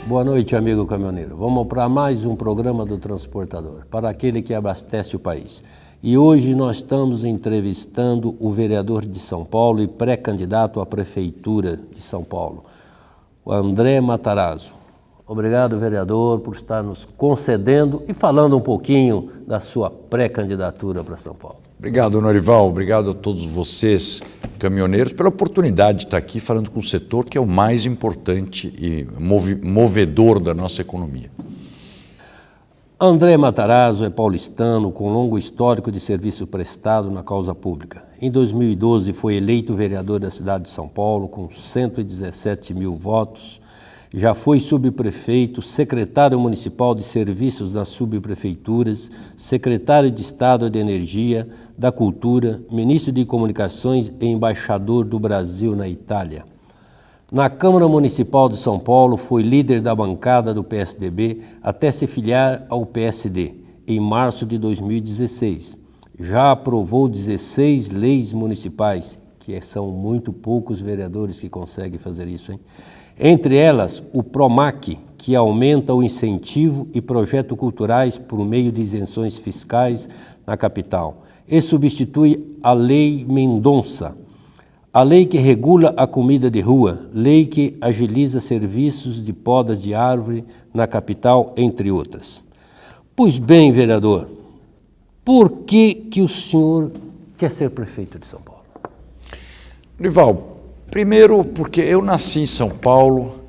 Boa noite, amigo caminhoneiro. Vamos para mais um programa do Transportador, para aquele que abastece o país. E hoje nós estamos entrevistando o vereador de São Paulo e pré-candidato à Prefeitura de São Paulo, o André Matarazzo. Obrigado, vereador, por estar nos concedendo e falando um pouquinho da sua pré-candidatura para São Paulo. Obrigado, Norival. Obrigado a todos vocês, caminhoneiros, pela oportunidade de estar aqui falando com o setor que é o mais importante e movedor da nossa economia. André Matarazzo é paulistano com longo histórico de serviço prestado na causa pública. Em 2012 foi eleito vereador da cidade de São Paulo com 117 mil votos. Já foi subprefeito, secretário municipal de serviços nas subprefeituras, secretário de Estado de Energia, da Cultura, ministro de Comunicações e embaixador do Brasil na Itália. Na Câmara Municipal de São Paulo foi líder da bancada do PSDB até se filiar ao PSD, em março de 2016. Já aprovou 16 leis municipais, que são muito poucos vereadores que conseguem fazer isso, hein? Entre elas, o PROMAC, que aumenta o incentivo e projetos culturais por meio de isenções fiscais na capital, e substitui a Lei Mendonça, a lei que regula a comida de rua, lei que agiliza serviços de podas de árvore na capital, entre outras. Pois bem, vereador, por que o senhor quer ser prefeito de São Paulo? Rival, primeiro porque eu nasci em São Paulo,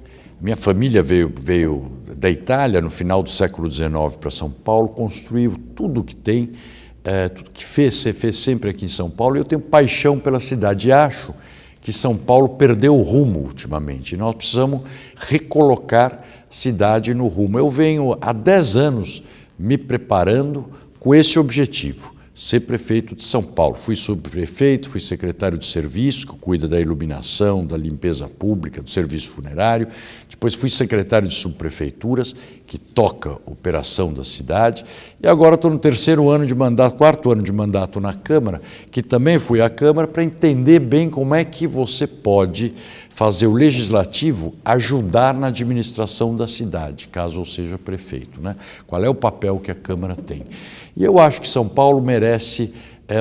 minha família veio da Itália no final do século XIX para São Paulo, construiu tudo que tem, tudo que fez sempre aqui em São Paulo, e eu tenho paixão pela cidade e acho que São Paulo perdeu o rumo ultimamente, e nós precisamos recolocar a cidade no rumo. Eu venho há 10 anos me preparando com esse objetivo, ser prefeito de São Paulo. Fui subprefeito, fui secretário de serviço, que cuida da iluminação, da limpeza pública, do serviço funerário. Depois fui secretário de subprefeituras, que toca a operação da cidade. E agora estou no quarto ano de mandato na Câmara, que também fui à Câmara para entender bem como é que você pode fazer o legislativo ajudar na administração da cidade, caso eu seja prefeito, né? Qual é o papel que a Câmara tem? E eu acho que São Paulo merece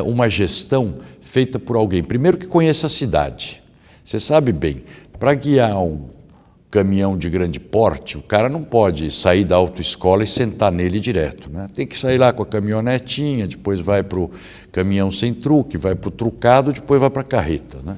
uma gestão feita por alguém, primeiro que conheça a cidade. Você sabe bem, para guiar um caminhão de grande porte, o cara não pode sair da autoescola e sentar nele direto, né? Tem que sair lá com a caminhonetinha, depois vai para o caminhão sem truque, vai para o trucado, depois vai para a carreta, né?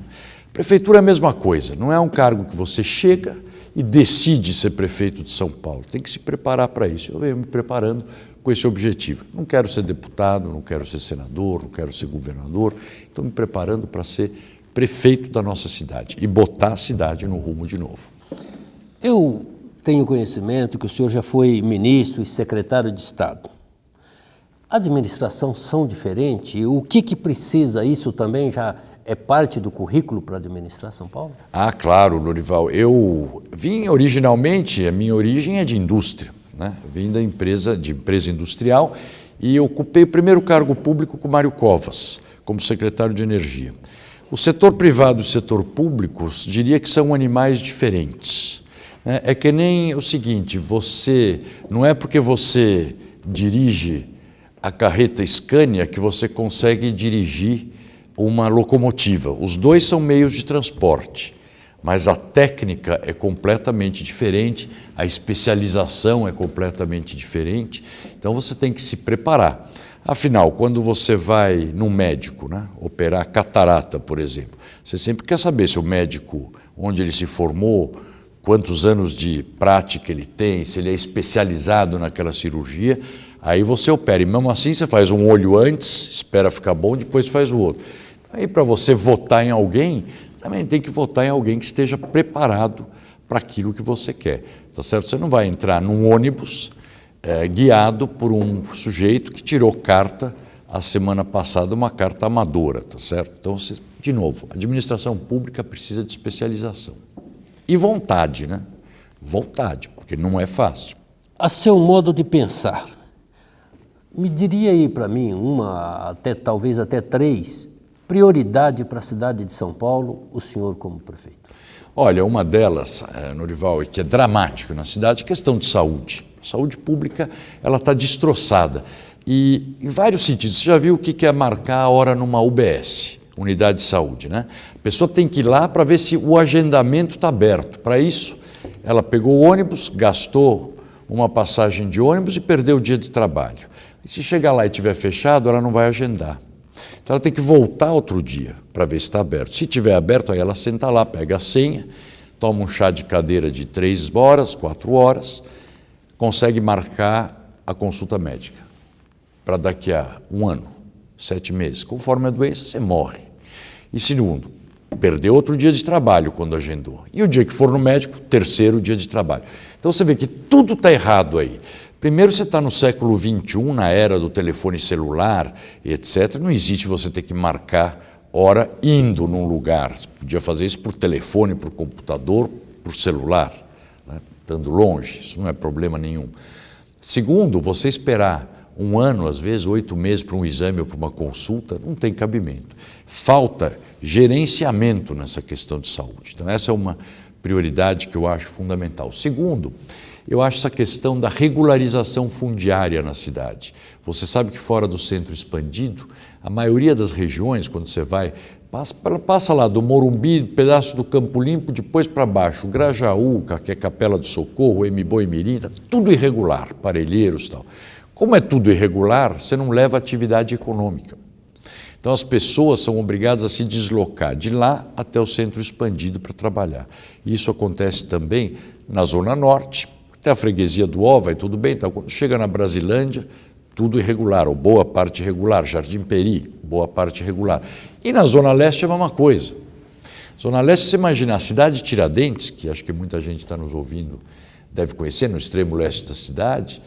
Prefeitura é a mesma coisa, não é um cargo que você chega e decide ser prefeito de São Paulo, tem que se preparar para isso. Eu venho me preparando com esse objetivo. Não quero ser deputado, não quero ser senador, não quero ser governador, estou me preparando para ser prefeito da nossa cidade e botar a cidade no rumo de novo. Eu tenho conhecimento que o senhor já foi ministro e secretário de Estado. A administração são diferentes? O que precisa? Isso também já é parte do currículo para administrar São Paulo? Ah, claro, Norival. Eu vim originalmente, a minha origem é de indústria, né? Vim da empresa industrial e ocupei o primeiro cargo público com Mário Covas, como secretário de Energia. O setor privado e o setor público, diria que são animais diferentes. É que nem o seguinte, não é porque você dirige a carreta Scania que você consegue dirigir uma locomotiva. Os dois são meios de transporte, mas a técnica é completamente diferente, a especialização é completamente diferente, então você tem que se preparar. Afinal, quando você vai num médico, né, operar catarata, por exemplo, você sempre quer saber se o médico, onde ele se formou, quantos anos de prática ele tem, se ele é especializado naquela cirurgia, aí você opera. E mesmo assim você faz um olho antes, espera ficar bom, depois faz o outro. Aí para você votar em alguém, também tem que votar em alguém que esteja preparado para aquilo que você quer. Tá certo? Você não vai entrar num ônibus guiado por um sujeito que tirou carta a semana passada, uma carta amadora, tá certo? Então, de novo, a administração pública precisa de especialização. E vontade, né? Vontade, porque não é fácil. A seu modo de pensar, me diria aí para mim talvez até três prioridade para a cidade de São Paulo, o senhor como prefeito? Olha, uma delas, Norival, e que é dramático na cidade, é a questão de saúde. Saúde pública, ela está destroçada. E em vários sentidos. Você já viu o que é marcar a hora numa UBS, Unidade de Saúde, né? A pessoa tem que ir lá para ver se o agendamento está aberto. Para isso, ela pegou o ônibus, gastou uma passagem de ônibus e perdeu o dia de trabalho. E se chegar lá e estiver fechado, ela não vai agendar. Então ela tem que voltar outro dia para ver se está aberto. Se estiver aberto, aí ela senta lá, pega a senha, toma um chá de cadeira de 3 horas, 4 horas, consegue marcar a consulta médica para daqui a 1 ano, 7 meses. Conforme a doença, você morre. E segundo, perdeu outro dia de trabalho quando agendou. E o dia que for no médico, 3º dia de trabalho. Então você vê que tudo está errado aí. Primeiro, você está no século XXI, na era do telefone celular, etc. Não existe você ter que marcar hora indo num lugar. Você podia fazer isso por telefone, por computador, por celular, né? Estando longe, isso não é problema nenhum. Segundo, você esperar 1 ano, às vezes 8 meses para um exame ou para uma consulta, não tem cabimento. Falta gerenciamento nessa questão de saúde. Então essa é uma prioridade que eu acho fundamental. Segundo, eu acho essa questão da regularização fundiária na cidade. Você sabe que fora do centro expandido, a maioria das regiões, quando você vai, passa lá do Morumbi, pedaço do Campo Limpo, depois para baixo, o Grajaú, que é Capela do Socorro, Emboi Mirim, tudo irregular, Parelheiros e tal. Como é tudo irregular, você não leva atividade econômica. Então as pessoas são obrigadas a se deslocar de lá até o centro expandido para trabalhar. E isso acontece também na Zona Norte, até a freguesia do Ó, vai tudo bem. Então, quando chega na Brasilândia, tudo irregular, ou boa parte irregular, Jardim Peri, boa parte irregular. E na Zona Leste é a mesma coisa. Zona Leste, você imagina, a cidade de Tiradentes, que acho que muita gente está nos ouvindo, deve conhecer, no extremo leste da cidade,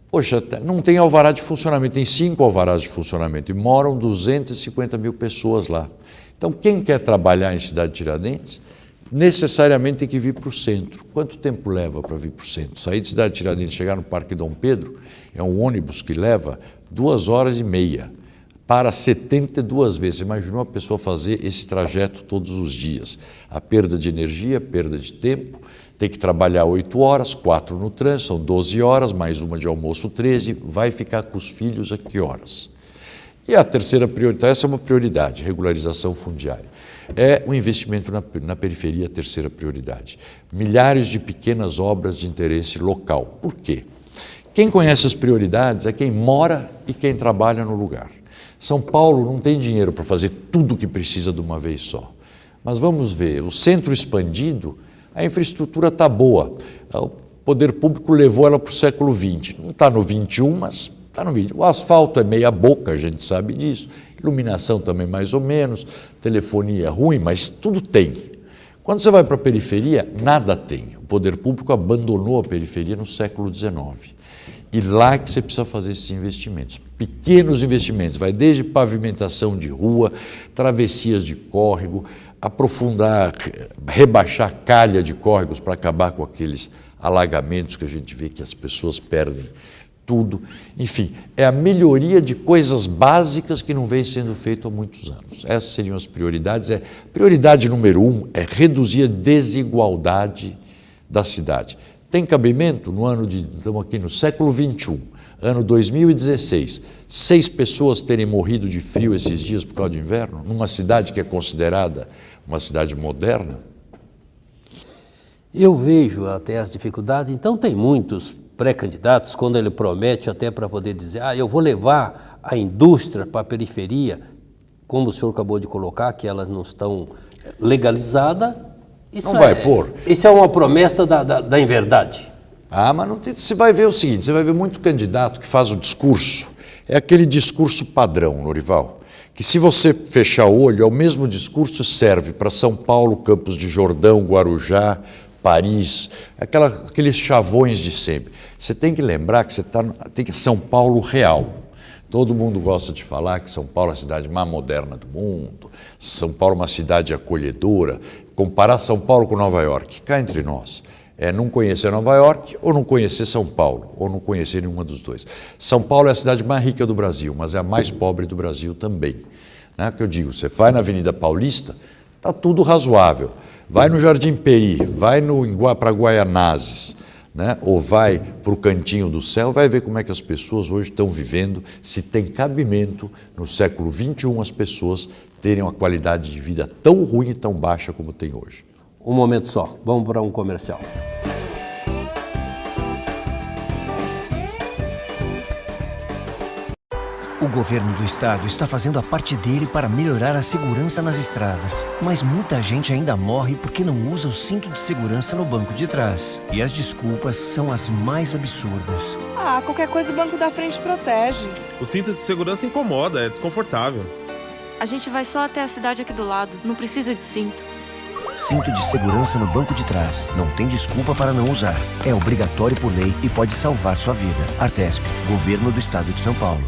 poxa, não tem alvará de funcionamento, tem 5 alvarás de funcionamento e moram 250 mil pessoas lá. Então, quem quer trabalhar em cidade de Tiradentes, necessariamente tem que vir para o centro. Quanto tempo leva para vir para o centro? Sair de cidade de Tiradentes, chegar no Parque Dom Pedro, é um ônibus que leva 2 horas e meia, para 72 vezes. Você imaginou a pessoa fazer esse trajeto todos os dias? A perda de energia, perda de tempo, tem que trabalhar 8 horas, 4 no trânsito, são 12 horas, mais uma de almoço 13, vai ficar com os filhos a que horas? E a terceira prioridade, essa é uma prioridade, regularização fundiária. É o investimento na periferia, a terceira prioridade. Milhares de pequenas obras de interesse local. Por quê? Quem conhece as prioridades é quem mora e quem trabalha no lugar. São Paulo não tem dinheiro para fazer tudo o que precisa de uma vez só. Mas vamos ver, o centro expandido, a infraestrutura está boa. O poder público levou ela para o século XX. Não está no XXI, mas está no XX. O asfalto é meia boca, a gente sabe disso. Iluminação também mais ou menos. Telefonia ruim, mas tudo tem. Quando você vai para a periferia, nada tem. O poder público abandonou a periferia no século XIX. E lá que você precisa fazer esses investimentos. Pequenos investimentos, vai desde pavimentação de rua, travessias de córrego, aprofundar, rebaixar calha de córregos para acabar com aqueles alagamentos que a gente vê que as pessoas perdem tudo. Enfim, é a melhoria de coisas básicas que não vem sendo feito há muitos anos. Essas seriam as prioridades. Prioridade número 1 é reduzir a desigualdade da cidade. Tem cabimento no ano estamos aqui no século XXI, ano 2016, 6 pessoas terem morrido de frio esses dias por causa do inverno, numa cidade que é considerada uma cidade moderna? Eu vejo até as dificuldades, então tem muitos pré-candidatos, quando ele promete até para poder dizer, eu vou levar a indústria para a periferia, como o senhor acabou de colocar, que elas não estão legalizadas. Isso não vai pôr. Isso é uma promessa da inverdade. Mas não tem, você vai ver o seguinte, você vai ver muito candidato que faz o discurso, é aquele discurso padrão, Norival, que se você fechar o olho, é o mesmo discurso, serve para São Paulo, Campos de Jordão, Guarujá, Paris, aqueles chavões de sempre. Você tem que lembrar que tem que São Paulo real. Todo mundo gosta de falar que São Paulo é a cidade mais moderna do mundo, São Paulo é uma cidade acolhedora. Comparar São Paulo com Nova York, cá entre nós, é não conhecer Nova York ou não conhecer São Paulo, ou não conhecer nenhuma dos dois. São Paulo é a cidade mais rica do Brasil, mas é a mais pobre do Brasil também. né? Que eu digo, você vai na Avenida Paulista, está tudo razoável. Vai no Jardim Peri, vai para Guaianazes, né? Ou vai para o Cantinho do Céu, vai ver como é que as pessoas hoje estão vivendo, se tem cabimento no século XXI as pessoas terem uma qualidade de vida tão ruim e tão baixa como tem hoje. Um momento só, vamos para um comercial. O governo do estado está fazendo a parte dele para melhorar a segurança nas estradas. Mas muita gente ainda morre porque não usa o cinto de segurança no banco de trás. E as desculpas são as mais absurdas. Ah, qualquer coisa o banco da frente protege. O cinto de segurança incomoda, é desconfortável. A gente vai só até a cidade aqui do lado, não precisa de cinto. Cinto de segurança no banco de trás. Não tem desculpa para não usar. É obrigatório por lei e pode salvar sua vida. Artesp, Governo do Estado de São Paulo.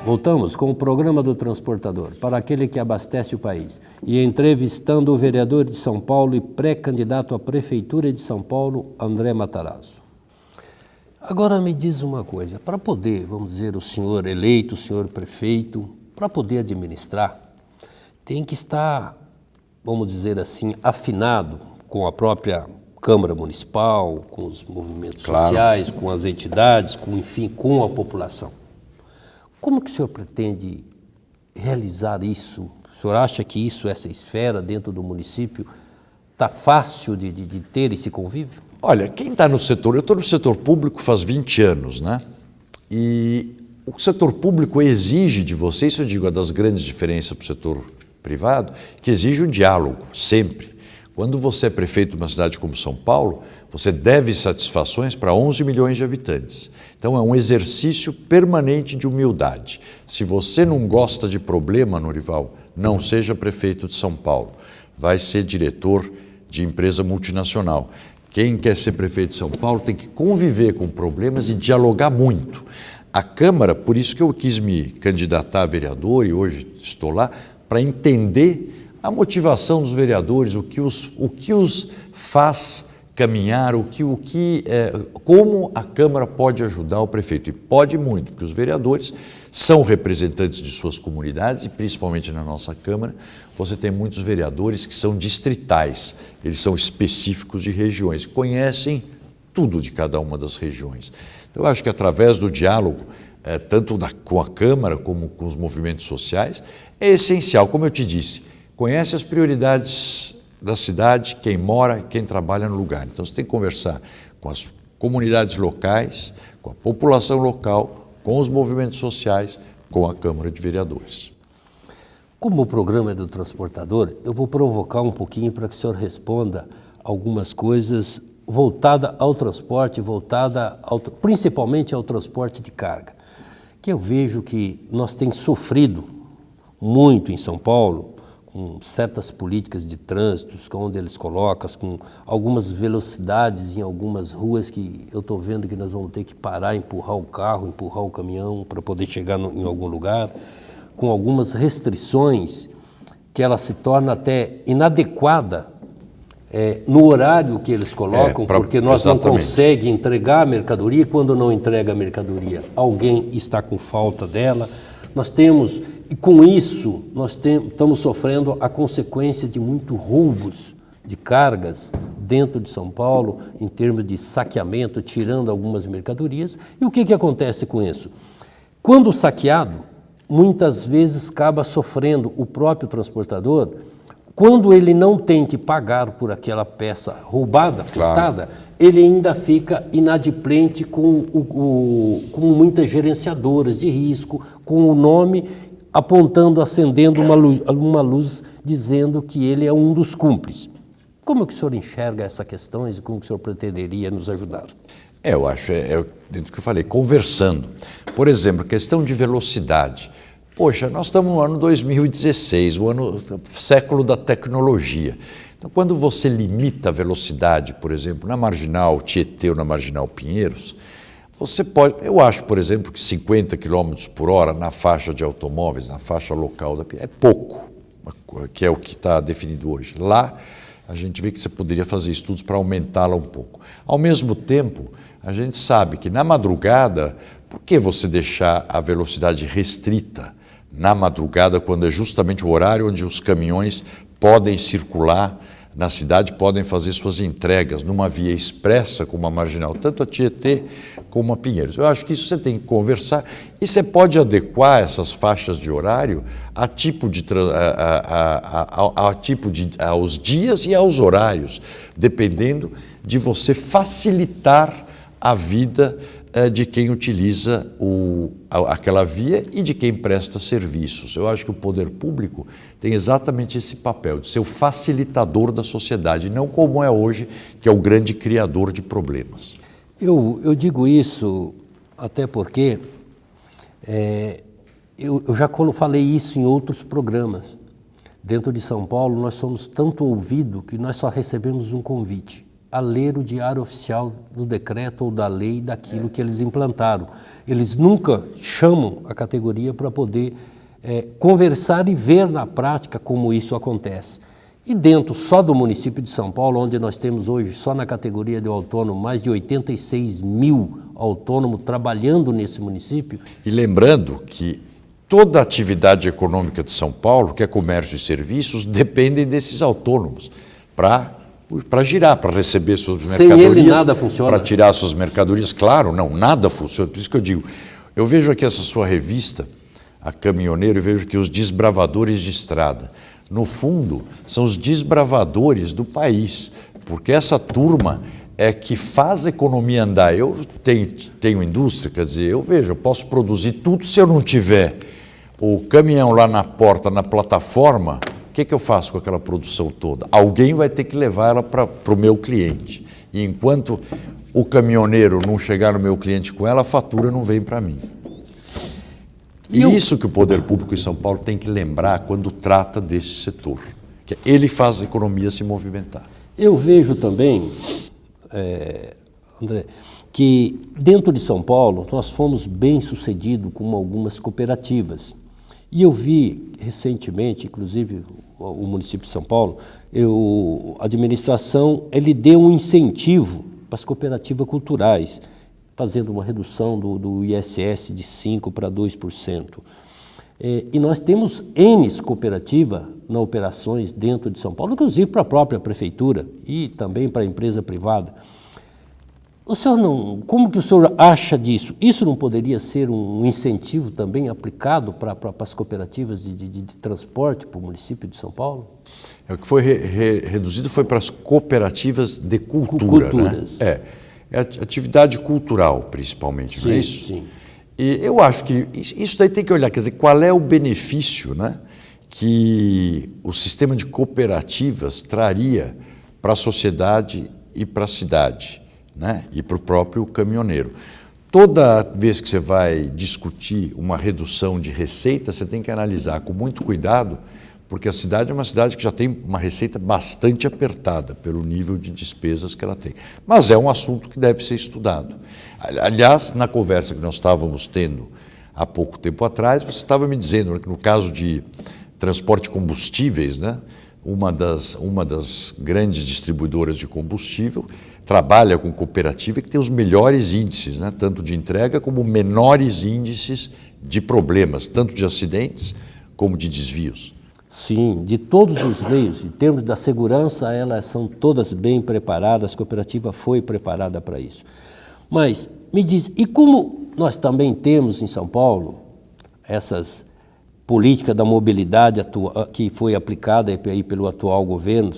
Voltamos com o programa do Transportador, para aquele que abastece o país, e entrevistando o vereador de São Paulo e pré-candidato à Prefeitura de São Paulo, André Matarazzo. Agora me diz uma coisa, para poder, vamos dizer, o senhor eleito, o senhor prefeito, para poder administrar, tem que estar, vamos dizer assim, afinado com a própria Câmara Municipal, com os movimentos sociais, com as entidades, enfim, com a população. Como que o senhor pretende realizar isso? O senhor acha que essa esfera dentro do município está fácil de ter esse convívio? Olha, quem está no setor, eu estou no setor público faz 20 anos, né? E o setor público exige de você, isso eu digo, é das grandes diferenças para o setor privado, que exige o diálogo, sempre. Quando você é prefeito de uma cidade como São Paulo, você deve satisfações para 11 milhões de habitantes. Então é um exercício permanente de humildade. Se você não gosta de problema, Norival, não seja prefeito de São Paulo. Vai ser diretor de empresa multinacional. Quem quer ser prefeito de São Paulo tem que conviver com problemas e dialogar muito. A Câmara, por isso que eu quis me candidatar a vereador e hoje estou lá, para entender a motivação dos vereadores, o que os faz caminhar, como a Câmara pode ajudar o prefeito. E pode muito, porque os vereadores são representantes de suas comunidades e principalmente na nossa Câmara, você tem muitos vereadores que são distritais, eles são específicos de regiões, conhecem tudo de cada uma das regiões. Então, eu acho que através do diálogo, tanto com a Câmara como com os movimentos sociais, é essencial, como eu te disse, conhece as prioridades da cidade, quem mora e quem trabalha no lugar. Então, você tem que conversar com as comunidades locais, com a população local, com os movimentos sociais, com a Câmara de Vereadores. Como o programa é do transportador, eu vou provocar um pouquinho para que o senhor responda algumas coisas voltada ao transporte, principalmente ao transporte de carga, que eu vejo que nós temos sofrido muito em São Paulo, com certas políticas de trânsito, onde eles colocam, com algumas velocidades em algumas ruas que eu estou vendo que nós vamos ter que parar, empurrar o carro, empurrar o caminhão para poder chegar em algum lugar, com algumas restrições que ela se torna até inadequada no horário que eles colocam, porque nós não conseguimos entregar a mercadoria e quando não entrega a mercadoria, alguém está com falta dela. Nós temos, e com isso, estamos sofrendo a consequência de muitos roubos de cargas dentro de São Paulo, em termos de saqueamento, tirando algumas mercadorias. E o que acontece com isso? Quando saqueado, muitas vezes acaba sofrendo o próprio transportador, quando ele não tem que pagar por aquela peça roubada, furtada, ele ainda fica inadimplente com muitas gerenciadoras de risco, com o nome apontando, acendendo uma luz dizendo que ele é um dos cúmplices. Como que o senhor enxerga essas questões e como que o senhor pretenderia nos ajudar? Eu acho, dentro do que eu falei, conversando. Por exemplo, questão de velocidade. Poxa, nós estamos no ano 2016, o século da tecnologia. Então, quando você limita a velocidade, por exemplo, na Marginal Tietê ou na Marginal Pinheiros, você pode, eu acho, por exemplo, que 50 km por hora na faixa de automóveis, na faixa local da Pinheiros, é pouco, que é o que está definido hoje. Lá, a gente vê que você poderia fazer estudos para aumentá-la um pouco. Ao mesmo tempo, a gente sabe que na madrugada Por que você deixar a velocidade restrita na madrugada, quando é justamente o horário onde os caminhões podem circular na cidade, podem fazer suas entregas numa via expressa como a Marginal, tanto a Tietê como a Pinheiros? Eu acho que isso você tem que conversar e você pode adequar essas faixas de horário aos dias e aos horários, dependendo de você facilitar a vida de quem utiliza aquela via e de quem presta serviços. Eu acho que o poder público tem exatamente esse papel, de ser o facilitador da sociedade, não como é hoje, que é o grande criador de problemas. Eu digo isso até porque eu já falei isso em outros programas. Dentro de São Paulo, nós somos tanto ouvidos que nós só recebemos um convite a ler o diário oficial do decreto ou da lei daquilo que eles implantaram. Eles nunca chamam a categoria para poder conversar e ver na prática como isso acontece. E dentro só do município de São Paulo, onde nós temos hoje, só na categoria de autônomo, mais de 86 mil autônomos trabalhando nesse município. E lembrando que toda a atividade econômica de São Paulo, que é comércio e serviços, dependem desses autônomos para girar, para receber suas mercadorias. Sem ele nada funciona. Para tirar suas mercadorias. Claro, não, nada funciona. Por isso que eu digo, eu vejo aqui essa sua revista, a Caminhoneiro, e vejo que os desbravadores de estrada, no fundo, são os desbravadores do país, porque essa turma é que faz a economia andar. Eu tenho indústria, quer dizer, eu posso produzir tudo, se eu não tiver o caminhão lá na porta, na plataforma, o que eu faço com aquela produção toda? Alguém vai ter que levar ela para o meu cliente. E enquanto o caminhoneiro não chegar no meu cliente com ela, a fatura não vem para mim. Isso que o poder público em São Paulo tem que lembrar quando trata desse setor, que ele faz a economia se movimentar. Eu vejo também, André, que dentro de São Paulo nós fomos bem sucedidos com algumas cooperativas. E eu vi recentemente, inclusive o município de São Paulo, a administração, ele deu um incentivo para as cooperativas culturais, fazendo uma redução do ISS de 5% para 2%. E nós temos N cooperativas nas operações dentro de São Paulo, inclusive para a própria prefeitura e também para a empresa privada. Como que o senhor acha disso? Isso não poderia ser um incentivo também aplicado para as cooperativas de transporte para o município de São Paulo? O que foi reduzido foi para as cooperativas de cultura. Culturas. Né? É atividade cultural, principalmente, sim, não é isso? Sim. E eu acho que isso daí tem que olhar, quer dizer, qual é o benefício, né, que o sistema de cooperativas traria para a sociedade e para a cidade, né, e para o próprio caminhoneiro. Toda vez que você vai discutir uma redução de receita, você tem que analisar com muito cuidado, porque a cidade é uma cidade que já tem uma receita bastante apertada pelo nível de despesas que ela tem. Mas é um assunto que deve ser estudado. Aliás, na conversa que nós estávamos tendo há pouco tempo atrás, você estava me dizendo que no caso de transporte de combustíveis, né, uma das grandes distribuidoras de combustível trabalha com cooperativa que tem os melhores índices, né, tanto de entrega como menores índices de problemas, tanto de acidentes como de desvios. Sim, de todos os meios, em termos da segurança, elas são todas bem preparadas, a cooperativa foi preparada para isso. Mas, me diz, e como nós também temos em São Paulo essas políticas da mobilidade que foi aplicada aí pelo atual governo,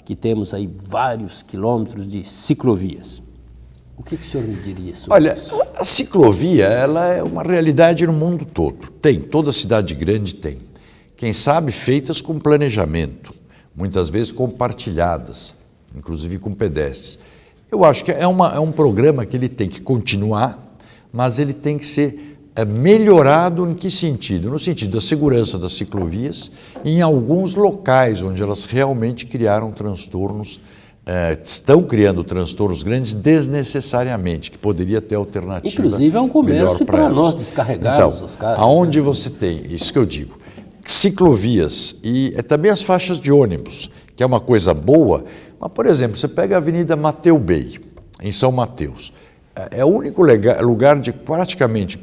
que temos aí vários quilômetros de ciclovias? O que o senhor me diria sobre isso? Olha, a ciclovia ela é uma realidade no mundo todo. Toda cidade grande tem. Quem sabe feitas com planejamento, muitas vezes compartilhadas, inclusive com pedestres. Eu acho que é um programa que ele tem que continuar, mas ele tem que ser melhorado em que sentido? No sentido da segurança das ciclovias, em alguns locais onde elas realmente criaram transtornos, estão criando transtornos grandes desnecessariamente, que poderia ter alternativa. Inclusive é um comércio para nós descarregarmos as cargas. Aonde você tem, isso que eu digo, ciclovias e também as faixas de ônibus, que é uma coisa boa, mas, por exemplo, você pega a Avenida Mateu Bey, em São Mateus, É o único lugar de, praticamente,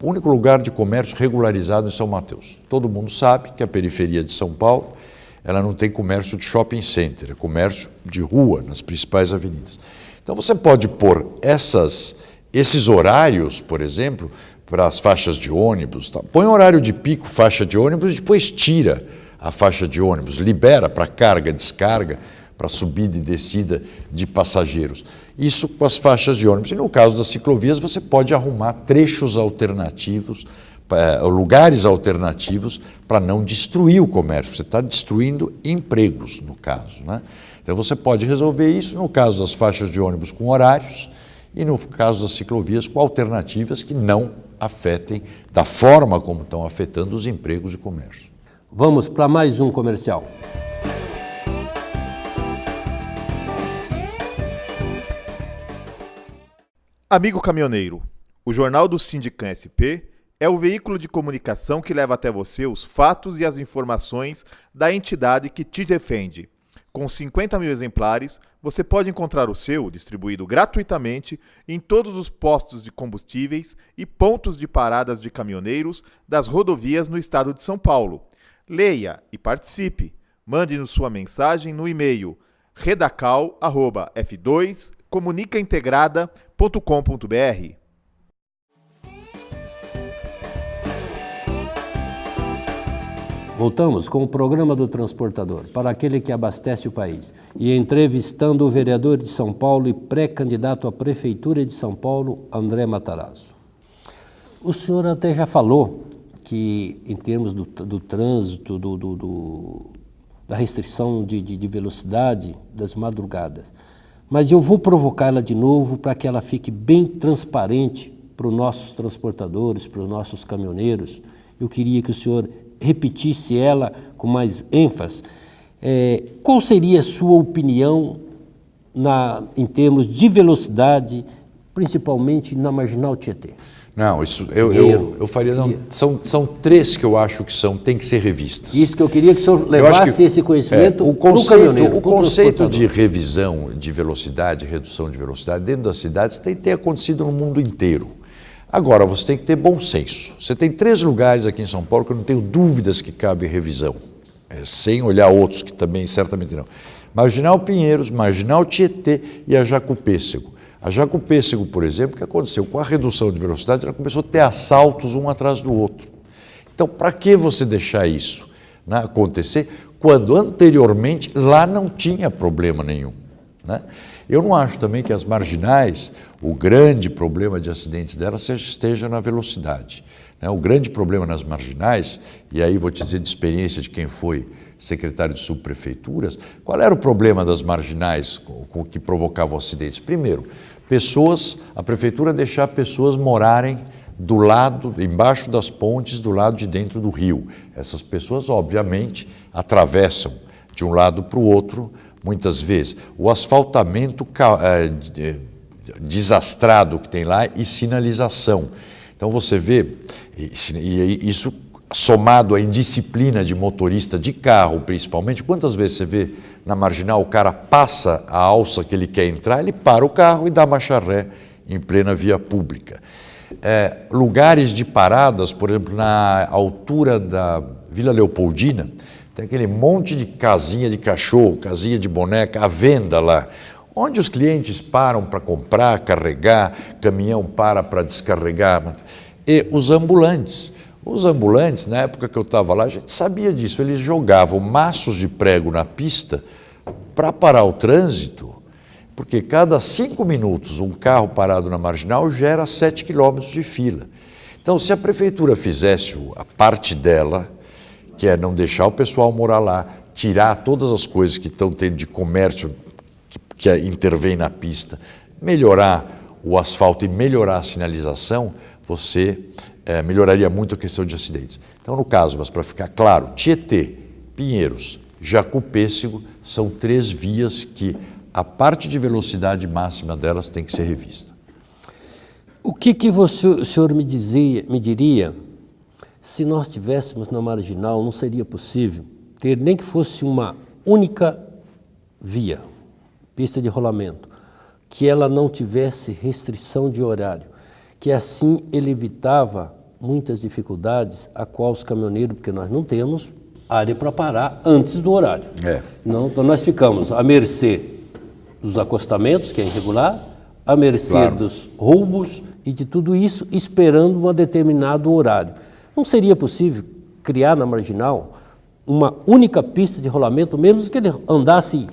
o único lugar de comércio regularizado em São Mateus. Todo mundo sabe que a periferia de São Paulo, ela não tem comércio de shopping center, é comércio de rua, nas principais avenidas. Então você pode pôr esses horários, por exemplo, para as faixas de ônibus. Tá? Põe horário de pico, faixa de ônibus, e depois tira a faixa de ônibus, libera para carga, descarga, para subida e descida de passageiros. Isso com as faixas de ônibus. E no caso das ciclovias, você pode arrumar trechos alternativos, lugares alternativos para não destruir o comércio. Você está destruindo empregos, no caso, né? Então você pode resolver isso no caso das faixas de ônibus com horários e no caso das ciclovias com alternativas que não afetem da forma como estão afetando os empregos e comércio. Vamos para mais um comercial. Amigo caminhoneiro, o Jornal do Sindicam SP é o veículo de comunicação que leva até você os fatos e as informações da entidade que te defende. Com 50 mil exemplares, você pode encontrar o seu distribuído gratuitamente em todos os postos de combustíveis e pontos de paradas de caminhoneiros das rodovias no estado de São Paulo. Leia e participe. Mande-nos sua mensagem no e-mail redacal@f2comunicaintegrada.com.br. Voltamos com o programa do Transportador, para aquele que abastece o país, e entrevistando o vereador de São Paulo e pré-candidato à Prefeitura de São Paulo, André Matarazzo. O senhor até já falou que, em termos do trânsito, da restrição de velocidade das madrugadas, mas eu vou provocá-la de novo para que ela fique bem transparente para os nossos transportadores, para os nossos caminhoneiros. Eu queria que o senhor repetisse ela com mais ênfase. Qual seria a sua opinião em termos de velocidade, principalmente na Marginal Tietê? Não, isso eu faria. Não, são três que eu acho que tem que ser revistas. Isso que eu queria que o senhor levasse esse conhecimento para o caminhoneiro. O conceito de revisão de velocidade, redução de velocidade dentro das cidades tem que ter acontecido no mundo inteiro. Agora, você tem que ter bom senso. Você tem 3 lugares aqui em São Paulo que eu não tenho dúvidas que cabe revisão, sem olhar outros que também certamente não. Marginal Pinheiros, Marginal Tietê e a Jacupêssego. A Jacupêssego, por exemplo, o que aconteceu? Com a redução de velocidade, ela começou a ter assaltos um atrás do outro. Então, para que você deixar isso, né, acontecer quando anteriormente lá não tinha problema nenhum, né? Eu não acho também que as marginais, o grande problema de acidentes delas esteja na velocidade, né? O grande problema nas marginais, e aí vou te dizer de experiência de quem foi secretário de subprefeituras, qual era o problema das marginais com que provocavam acidentes? Primeiro, a prefeitura deixar pessoas morarem do lado, embaixo das pontes, do lado de dentro do rio. Essas pessoas, obviamente, atravessam de um lado para o outro, muitas vezes. O asfaltamento desastrado que tem lá e sinalização. Então você vê, e isso somado à indisciplina de motorista de carro, principalmente, quantas vezes você vê na marginal o cara passa a alça que ele quer entrar, ele para o carro e dá marcha ré em plena via pública. Lugares de paradas, por exemplo, na altura da Vila Leopoldina, tem aquele monte de casinha de cachorro, casinha de boneca, à venda lá, onde os clientes param para comprar, carregar, caminhão para descarregar. E os ambulantes. Os ambulantes, na época que eu estava lá, a gente sabia disso, eles jogavam maços de prego na pista para parar o trânsito, porque cada 5 minutos um carro parado na marginal gera 7 quilômetros de fila. Então, se a prefeitura fizesse a parte dela, que é não deixar o pessoal morar lá, tirar todas as coisas que estão tendo de comércio que intervém na pista, melhorar o asfalto e melhorar a sinalização, você melhoraria muito a questão de acidentes. Então, no caso, mas para ficar claro, Tietê, Pinheiros, Jacupêssego são 3 vias que a parte de velocidade máxima delas tem que ser revista. O que o senhor me diria se nós tivéssemos na Marginal, não seria possível ter nem que fosse uma única via, pista de rolamento, que ela não tivesse restrição de horário, que assim ele evitava muitas dificuldades a qual os caminhoneiros, porque nós não temos área para parar antes do horário. Não, então nós ficamos à mercê dos acostamentos, que é irregular, à mercê dos roubos e de tudo isso, esperando um determinado horário. Não seria possível criar na Marginal uma única pista de rolamento, menos que ele andasse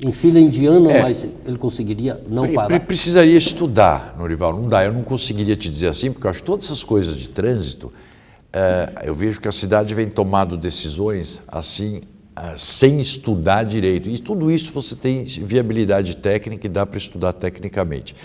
em fila indiana, mas ele conseguiria não parar? Precisaria estudar, Norival, não dá, eu não conseguiria te dizer assim, porque eu acho que todas essas coisas de trânsito, eu vejo que a cidade vem tomando decisões assim, sem estudar direito. E tudo isso você tem viabilidade técnica e dá para estudar tecnicamente.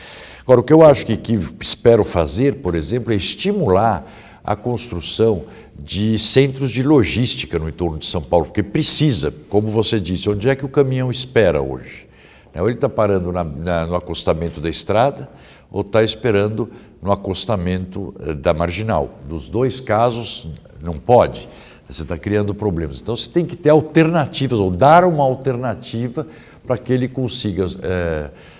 Agora, o que eu acho que espero fazer, por exemplo, é estimular a construção de centros de logística no entorno de São Paulo, porque precisa, como você disse, onde é que o caminhão espera hoje? Ou ele está parando no acostamento da estrada, ou está esperando no acostamento da Marginal. Dos dois casos, não pode. Você está criando problemas. Então, você tem que ter alternativas, ou dar uma alternativa para que ele consiga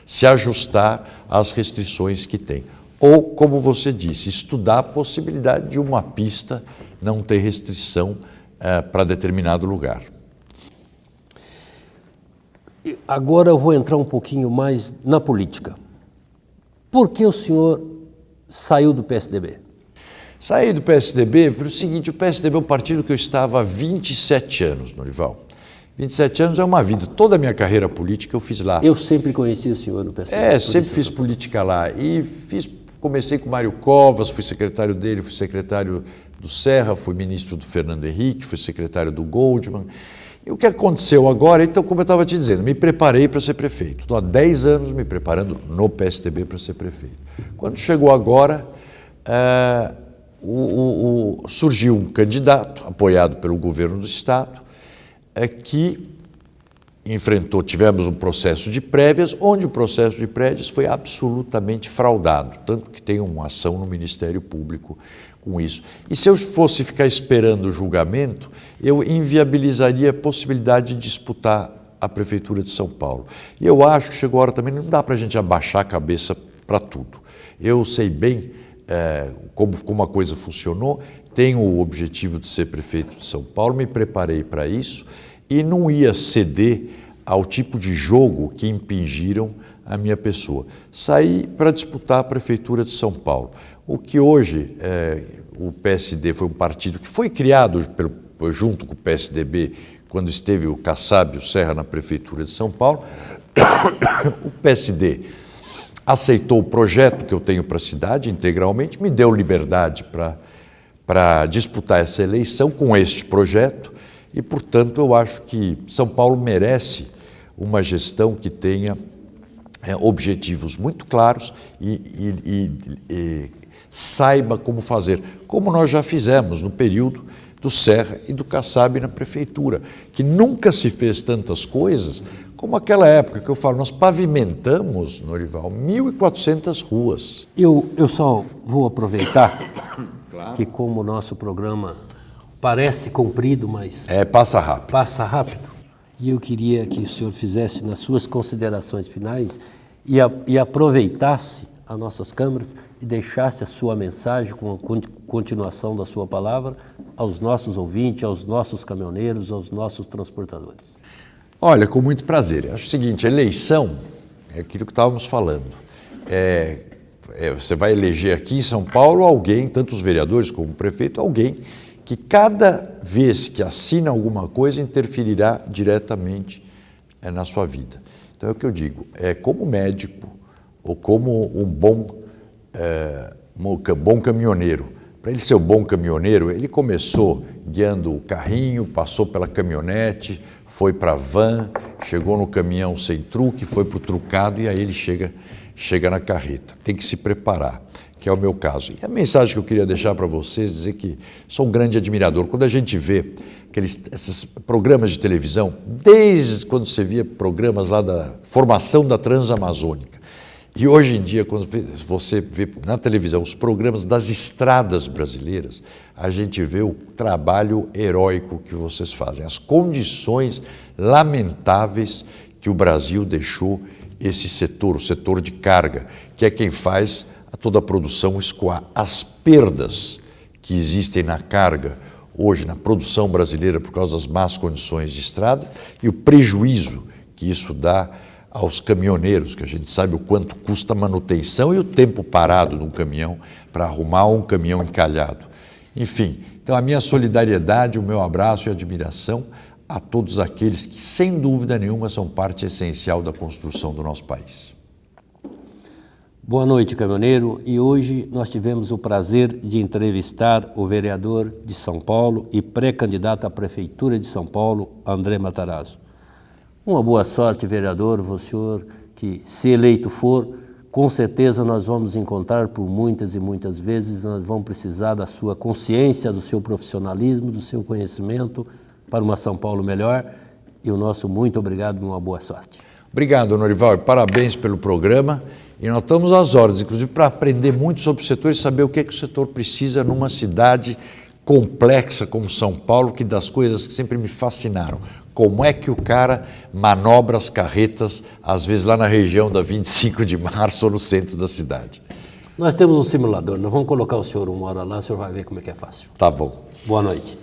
se ajustar às restrições que tem. Ou, como você disse, estudar a possibilidade de uma pista não ter restrição para determinado lugar. Agora eu vou entrar um pouquinho mais na política. Por que o senhor saiu do PSDB? Saí do PSDB pelo seguinte, o PSDB é um partido que eu estava há 27 anos, Norival. 27 anos é uma vida. Toda a minha carreira política eu fiz lá. Eu sempre conheci o senhor no PSDB. Sempre fiz política lá. E comecei com Mário Covas, fui secretário dele, fui secretário do Serra, fui ministro do Fernando Henrique, fui secretário do Goldman. E o que aconteceu agora, então, como eu estava te dizendo, me preparei para ser prefeito. Estou há 10 anos me preparando no PSDB para ser prefeito. Quando chegou agora, surgiu um candidato, apoiado pelo governo do Estado, que tivemos um processo de prévias, onde o processo de prévias foi absolutamente fraudado, tanto que tem uma ação no Ministério Público com isso. E se eu fosse ficar esperando o julgamento, eu inviabilizaria a possibilidade de disputar a Prefeitura de São Paulo. E eu acho que chegou a hora também, não dá para a gente abaixar a cabeça para tudo. Eu sei bem como a coisa funcionou, tenho o objetivo de ser prefeito de São Paulo, me preparei para isso, e não ia ceder ao tipo de jogo que impingiram a minha pessoa. Saí para disputar a Prefeitura de São Paulo. O que hoje o PSD foi um partido que foi criado junto com o PSDB, quando esteve o Kassab e o Serra na Prefeitura de São Paulo. O PSD aceitou o projeto que eu tenho para a cidade integralmente, me deu liberdade para disputar essa eleição com este projeto. E, portanto, eu acho que São Paulo merece uma gestão que tenha objetivos muito claros e saiba como fazer, como nós já fizemos no período do Serra e do Kassab na prefeitura, que nunca se fez tantas coisas como aquela época que eu falo, nós pavimentamos, Norival, 1.400 ruas. Eu só vou aproveitar que como o nosso programa parece comprido, mas passa rápido. Passa rápido. E eu queria que o senhor fizesse nas suas considerações finais e aproveitasse as nossas câmeras e deixasse a sua mensagem com a continuação da sua palavra aos nossos ouvintes, aos nossos caminhoneiros, aos nossos transportadores. Olha, com muito prazer. Acho o seguinte, a eleição é aquilo que estávamos falando. Você vai eleger aqui em São Paulo alguém, tanto os vereadores como o prefeito, alguém que cada vez que assina alguma coisa interferirá diretamente na sua vida. Então é o que eu digo, como médico ou como um bom caminhoneiro. Para ele ser um bom caminhoneiro, ele começou guiando o carrinho, passou pela caminhonete, foi para a van, chegou no caminhão sem truque, foi para o trucado e aí ele chega na carreta. Tem que se preparar, que é o meu caso. E a mensagem que eu queria deixar para vocês, dizer que sou um grande admirador. Quando a gente vê esses programas de televisão, desde quando você via programas lá da formação da Transamazônica, e hoje em dia, quando você vê na televisão os programas das estradas brasileiras, a gente vê o trabalho heróico que vocês fazem, as condições lamentáveis que o Brasil deixou esse setor, o setor de carga, que é quem faz toda a produção escoar. As perdas que existem na carga hoje, na produção brasileira, por causa das más condições de estrada, e o prejuízo que isso dá aos caminhoneiros, que a gente sabe o quanto custa a manutenção e o tempo parado num caminhão para arrumar um caminhão encalhado. Enfim, então a minha solidariedade, o meu abraço e admiração a todos aqueles que, sem dúvida nenhuma, são parte essencial da construção do nosso país. Boa noite, caminhoneiro. E hoje nós tivemos o prazer de entrevistar o vereador de São Paulo e pré-candidato à Prefeitura de São Paulo, André Matarazzo. Uma boa sorte, vereador, o senhor que, se eleito for, com certeza nós vamos encontrar por muitas e muitas vezes, nós vamos precisar da sua consciência, do seu profissionalismo, do seu conhecimento para uma São Paulo melhor. E o nosso muito obrigado e uma boa sorte. Obrigado, Norival, e parabéns pelo programa. E nós estamos às horas, inclusive, para aprender muito sobre o setor e saber o que o setor precisa numa cidade complexa como São Paulo, que das coisas que sempre me fascinaram. Como é que o cara manobra as carretas, às vezes lá na região da 25 de março ou no centro da cidade. Nós temos um simulador, nós vamos colocar o senhor uma hora lá, o senhor vai ver como é que é fácil. Tá bom. Boa noite.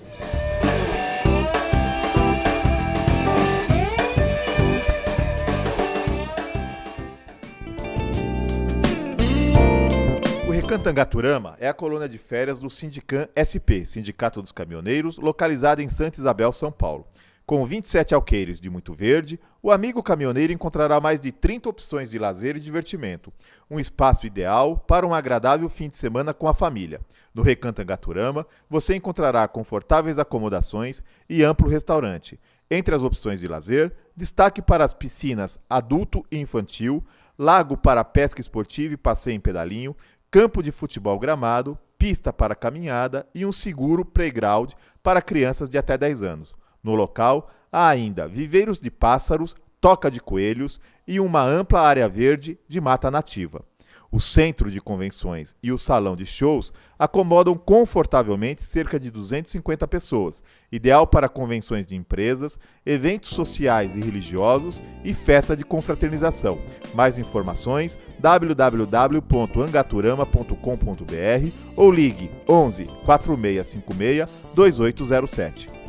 Recantangaturama é a colônia de férias do Sindicam SP, Sindicato dos Caminhoneiros, localizada em Santa Isabel, São Paulo. Com 27 alqueires de muito verde, o amigo caminhoneiro encontrará mais de 30 opções de lazer e divertimento. Um espaço ideal para um agradável fim de semana com a família. No Recantangaturama, você encontrará confortáveis acomodações e amplo restaurante. Entre as opções de lazer, destaque para as piscinas adulto e infantil, lago para pesca esportiva e passeio em pedalinho, campo de futebol gramado, pista para caminhada e um seguro playground para crianças de até 10 anos. No local, há ainda viveiros de pássaros, toca de coelhos e uma ampla área verde de mata nativa. O centro de convenções e o salão de shows acomodam confortavelmente cerca de 250 pessoas, ideal para convenções de empresas, eventos sociais e religiosos e festa de confraternização. Mais informações www.angaturama.com.br ou ligue 11 4656 2807.